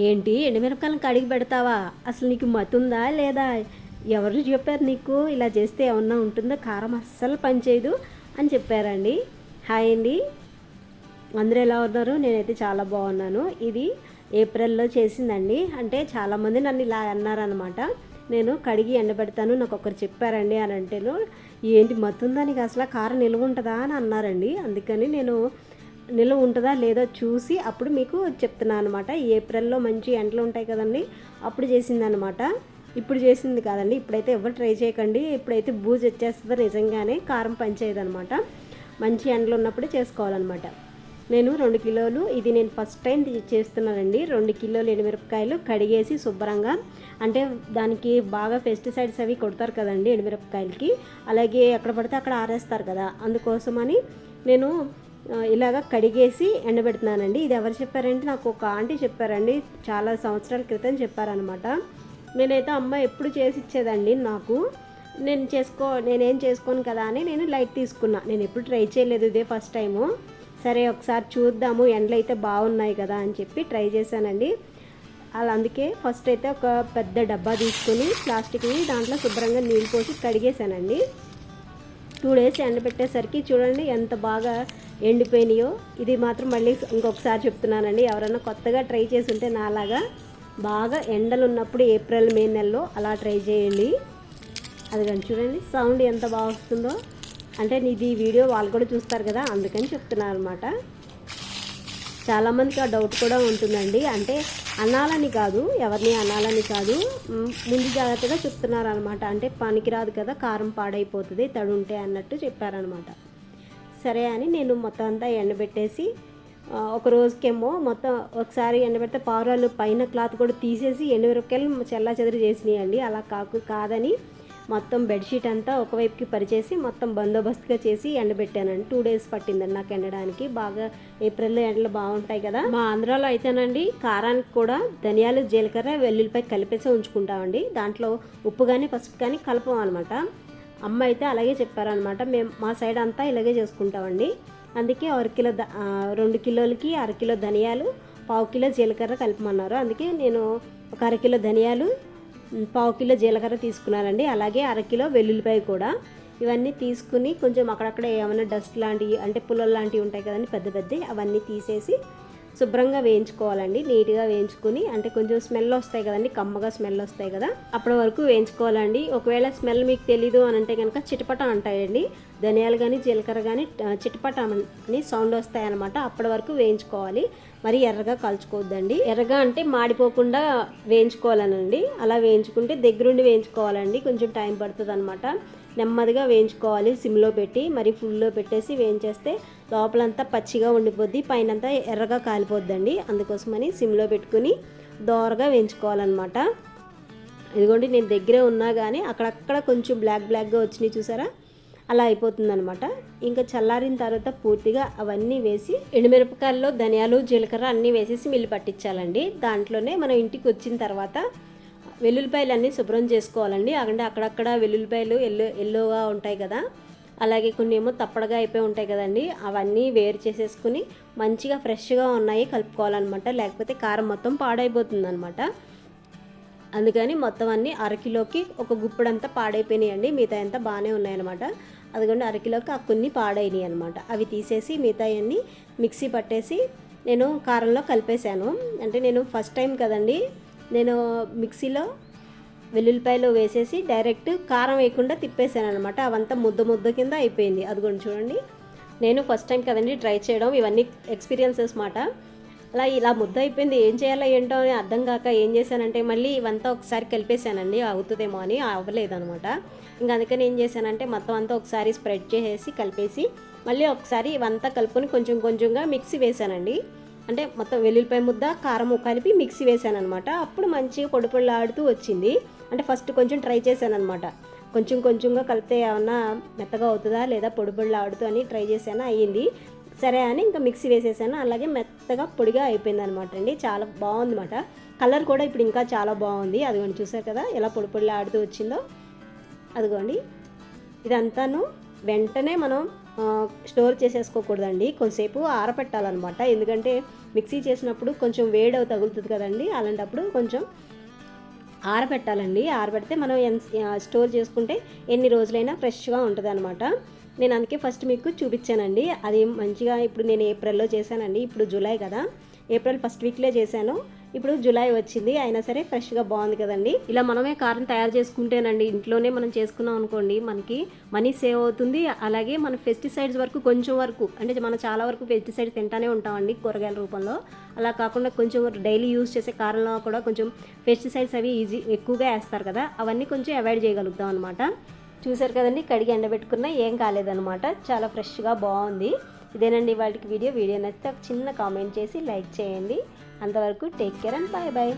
ఏంటి ఎండుమిరపకాయలను కడిగి పెడతావా? అసలు నీకు మతుందా లేదా? ఎవరు చెప్పారు నీకు ఇలా చేస్తే ఏమన్నా ఉంటుందో? కారం అస్సలు పనిచేయదు అని చెప్పారండి. హాయ్ అండి, అందరూ ఎలా ఉన్నారు? నేనైతే చాలా బాగున్నాను. ఇది ఏప్రిల్లో చేసిందండి. అంటే చాలామంది నన్ను ఇలా అన్నారనమాట. నేను కడిగి ఎండబెడతాను, నాకు ఒకరు చెప్పారండి అని అంటేను, ఏంటి మత్తుందా నీకు, అసలు కారం నిల్వ ఉంటుందా అని అన్నారండి. అందుకని నేను నిల్వ ఉంటుందా లేదో చూసి అప్పుడు మీకు చెప్తున్నాను అనమాట. ఏప్రిల్లో మంచి ఎండలు ఉంటాయి కదండి, అప్పుడు చేసిందనమాట. ఇప్పుడు చేసింది కాదండి. ఇప్పుడైతే ఎవరు ట్రై చేయకండి. ఇప్పుడైతే బూజు వచ్చేస్తుంది, నిజంగానే కారం పనిచేయదనమాట. మంచి ఎండలు ఉన్నప్పుడే చేసుకోవాలన్నమాట. నేను 2 కిలోలు, ఇది నేను ఫస్ట్ టైం చేస్తున్నానండి. 2 కిలోలు ఎండుమిరపకాయలు కడిగేసి శుభ్రంగా, అంటే దానికి బాగా పెస్టిసైడ్స్ అవి కొడతారు కదండి ఎండుమిరపకాయలకి, అలాగే ఎక్కడ పడితే అక్కడ ఆరేస్తారు కదా, అందుకోసమని నేను ఇలాగ కడిగేసి ఎండబెడుతున్నానండి. ఇది ఎవరు చెప్పారంటే నాకు ఒక ఆంటీ చెప్పారండి, చాలా సంవత్సరాల క్రితం చెప్పారనమాట. నేనైతే అమ్మ ఎప్పుడు చేసి ఇచ్చేదండి నాకు. నేనేం చేసుకోను కదా అని నేను లైట్ తీసుకున్నా. నేను ఎప్పుడు ట్రై చేయలేదు, ఇదే ఫస్ట్ టైము. సరే ఒకసారి చూద్దాము, ఎండలు అయితే బాగున్నాయి కదా అని చెప్పి ట్రై చేశానండి. అలా అందుకే ఫస్ట్ అయితే ఒక పెద్ద డబ్బా తీసుకొని ప్లాస్టిక్ని, దాంట్లో శుభ్రంగా నీళ్ళు పోసి కడిగేశానండి. 2 డేస్ ఎండబెట్టేసరికి చూడండి ఎంత బాగా ఎండిపోయినాయో. ఇది మాత్రం మళ్ళీ ఇంకొకసారి చెప్తున్నానండి, ఎవరైనా కొత్తగా ట్రై చేసి ఉంటే నాలాగా బాగా ఎండలు ఉన్నప్పుడు ఏప్రిల్ మే నెలలో అలా ట్రై చేయండి. అది కానీ చూడండి సౌండ్ ఎంత బాగా వస్తుందో. అంటే ఇది వీడియో వాళ్ళు కూడా చూస్తారు కదా, అందుకని చెప్తున్నారు అనమాట. చాలామందికి ఆ డౌట్ కూడా ఉంటుందండి. అంటే అనాలని కాదు, ఎవరిని అనాలని కాదు, ముందు జాగ్రత్తగా చెప్తున్నారు అనమాట. అంటే పనికిరాదు కదా, కారం పాడైపోతుంది తడుంటే అన్నట్టు చెప్పారనమాట. సరే అని నేను మొత్తం అంతా ఎండబెట్టేసి, ఒక రోజుకేమో మొత్తం ఒకసారి ఎండబెడితే పావురాలు పైన క్లాత్ కూడా తీసేసి ఎండుమిరపకాయలు చెల్లా చెదరు చేసినాయండి. అలా కాదని మొత్తం బెడ్షీట్ అంతా ఒకవైపుకి పరిచేసి మొత్తం బందోబస్తుగా చేసి ఎండబెట్టానండి. 2 డేస్ పట్టిందండి నాకు ఎండడానికి. బాగా ఏప్రిల్లో ఎండలు బాగుంటాయి కదా. మా ఆంధ్రాలో అయితేనండి కారానికి కూడా ధనియాలు, జీలకర్ర, వెల్లుల్లిపాయ కలిపేసి ఉంచుకుంటామండి. దాంట్లో ఉప్పు కానీ పసుపు కానీ కలపం అనమాట. అమ్మ అయితే అలాగే చెప్పారనమాట. మేము మా సైడ్ అంతా ఇలాగే చేసుకుంటామండి. అందుకే 2 కిలోలకి 1/2 కిలో ధనియాలు, 1/4 కిలో జీలకర్ర కలపమన్నారు. అందుకే నేను ఒక 1/2 కిలో ధనియాలు, 1/4 కిలో జీలకర్ర తీసుకున్నానండి. అలాగే 1/2 కిలో వెల్లుల్లిపాయ కూడా. ఇవన్నీ తీసుకుని కొంచెం అక్కడక్కడ ఏమైనా డస్ట్ లాంటివి, అంటే పుల్లలు లాంటివి ఉంటాయి కదండి పెద్ద పెద్దవి, అవన్నీ తీసేసి శుభ్రంగా వేయించుకోవాలండి. నీట్గా వేయించుకుని, అంటే కొంచెం స్మెల్ వస్తాయి కదండి, కమ్మగా స్మెల్ వస్తాయి కదా, అప్పటి వరకు వేయించుకోవాలండి. ఒకవేళ స్మెల్ మీకు తెలీదు అని అంటే కనుక చిటపట అంటాయండి. ధనియాలు కానీ జీలకర్ర కానీ చిటపట అని సౌండ్ వస్తాయి అనమాట. అప్పటి వరకు వేయించుకోవాలి. మరి ఎర్రగా కాల్చుకోవద్దండి. ఎర్రగా అంటే మాడిపోకుండా వేయించుకోవాలనండి. అలా వేయించుకుంటే దగ్గరుండి వేయించుకోవాలండి, కొంచెం టైం పడుతుంది అనమాట. నెమ్మదిగా వేయించుకోవాలి సిమ్లో పెట్టి. మరి ఫుల్లో పెట్టేసి వేయించేస్తే లోపలంతా పచ్చిగా ఉండిపోద్ది, పైనంతా ఎర్రగా కాలిపోద్దండి. అందుకోసమని సిమ్లో పెట్టుకుని దోరగా వేయించుకోవాలన్నమాట. ఇదిగోండి నేను దగ్గరే ఉన్నా కానీ అక్కడక్కడ కొంచెం బ్లాక్గా వచ్చినాయి చూసారా, అలా అయిపోతుందనమాట. ఇంకా చల్లారిన తర్వాత పూర్తిగా అవన్నీ వేసి ఎండుమిరపకాయల్లో ధనియాలు, జీలకర్ర అన్నీ వేసేసి మిల్లి పట్టించాలండి. దాంట్లోనే మనం ఇంటికి వచ్చిన తర్వాత వెల్లుల్లిపాయలు అన్నీ శుభ్రం చేసుకోవాలండి. అంటే అక్కడక్కడ వెల్లుల్లిపాయలు ఎల్లోగా ఉంటాయి కదా, అలాగే కొన్ని ఏమో తప్పడగా అయిపోయి ఉంటాయి కదండి, అవన్నీ వేరు చేసేసుకుని మంచిగా ఫ్రెష్గా ఉన్నాయి కలుపుకోవాలన్నమాట. లేకపోతే కారం మొత్తం పాడైపోతుంది అనమాట. అందుకని మొత్తం అన్నీ 1/2 కిలోకి ఒక గుప్పుడంతా పాడైపోయినాయండి, మిగతా అంతా బాగానే ఉన్నాయన్నమాట. అదిగోండి 1/2 కిలోకి ఆ కొన్ని పాడైనాయి అనమాట. అవి తీసేసి మిగతా అన్నీ మిక్సీ పట్టేసి నేను కారంలో కలిపేశాను. అంటే నేను ఫస్ట్ టైం కదండి, నేను మిక్సీలో వెల్లుల్లిపాయలు వేసేసి డైరెక్ట్ కారం వేయకుండా తిప్పేసాను అనమాట. అవంతా ముద్ద కింద అయిపోయింది. అదిగోండి చూడండి, నేను ఫస్ట్ టైం కదండి ట్రై చేయడం, ఇవన్నీ ఎక్స్పీరియన్సెస్ మాట. ఇలా ముద్ద అయిపోయింది, ఏం చేయాలో ఏంటో అని అర్థం కాక ఏం చేశానంటే మళ్ళీ ఇవంతా ఒకసారి కలిపేశానండి, అవుతుందేమో అని. అవ్వలేదనమాట. ఇంకా అందుకని ఏం చేశానంటే మొత్తం అంతా ఒకసారి స్ప్రెడ్ చేసేసి కలిపేసి మళ్ళీ ఒకసారి ఇవంతా కలుపుకొని కొంచెం కొంచెంగా మిక్సీ వేసానండి. అంటే మొత్తం వెల్లుల్లిపాయ ముద్ద కారం కలిపి మిక్సీ వేసాను అనమాట. అప్పుడు మంచిగా పొడిలాడుతూ వచ్చింది. అంటే ఫస్ట్ కొంచెం ట్రై చేశాను అనమాట, కొంచెంగా కలిపితే ఏమన్నా మెత్తగా అవుతుందా లేదా పొడిలాడుతూ అని ట్రై చేశాను, అయ్యింది. సరే అని ఇంకా మిక్సీ వేసేసాను. అలాగే మెత్తగా పొడిగా అయిపోయింది అనమాట అండి. చాలా బాగుంది అన్నమాట. కలర్ కూడా ఇప్పుడు ఇంకా చాలా బాగుంది. అదిగోండి చూసారు కదా ఎలా పొడిలాడుతూ వచ్చిందో. అదిగోండి ఇదంతాను వెంటనే మనం స్టోర్ చేసేసుకోకూడదండి, కొంచెంసేపు ఆరపెట్టాలన్నమాట. ఎందుకంటే మిక్సీ చేసినప్పుడు కొంచెం వేడి తగులుతుంది కదండి, అలాంటప్పుడు కొంచెం ఆరబెట్టాలండి. ఆరబెడితే మనం స్టోర్ చేసుకుంటే ఎన్ని రోజులైనా ఫ్రెష్గా ఉంటుంది అనమాట. నేను అందుకే ఫస్ట్ మీకు చూపించానండి. అది మంచిగా ఇప్పుడు నేను ఏప్రిల్లో చేశానండి, ఇప్పుడు జూలై కదా, ఏప్రిల్ ఫస్ట్ వీక్లో చేశాను, ఇప్పుడు జూలై వచ్చింది, అయినా సరే ఫ్రెష్గా బాగుంది కదండి. ఇలా మనమే కారం తయారు చేసుకుంటేనండి, ఇంట్లోనే మనం చేసుకున్నాం అనుకోండి, మనకి మనీ సేవ్ అవుతుంది. అలాగే మన పెస్టిసైడ్స్ వరకు కొంచెం వరకు, అంటే మనం చాలా వరకు పెస్టిసైడ్స్ తింటానే ఉంటామండి కూరగాయల రూపంలో. అలా కాకుండా కొంచెం డైలీ యూజ్ చేసే కారంలో కూడా కొంచెం పెస్టిసైడ్స్ అవి ఎక్కువగా వేస్తారు కదా, అవన్నీ కొంచెం అవాయిడ్ చేయగలుగుతాం అనమాట. చూసారు కదండి, కడిగి ఎండబెట్టుకున్నా ఏం కాలేదనమాట, చాలా ఫ్రెష్గా బాగుంది. ఇదేనండి వాళ్ళకి వీడియో నచ్చితే ఒక చిన్న కామెంట్ చేసి లైక్ చేయండి. అంతవరకు take care and bye bye.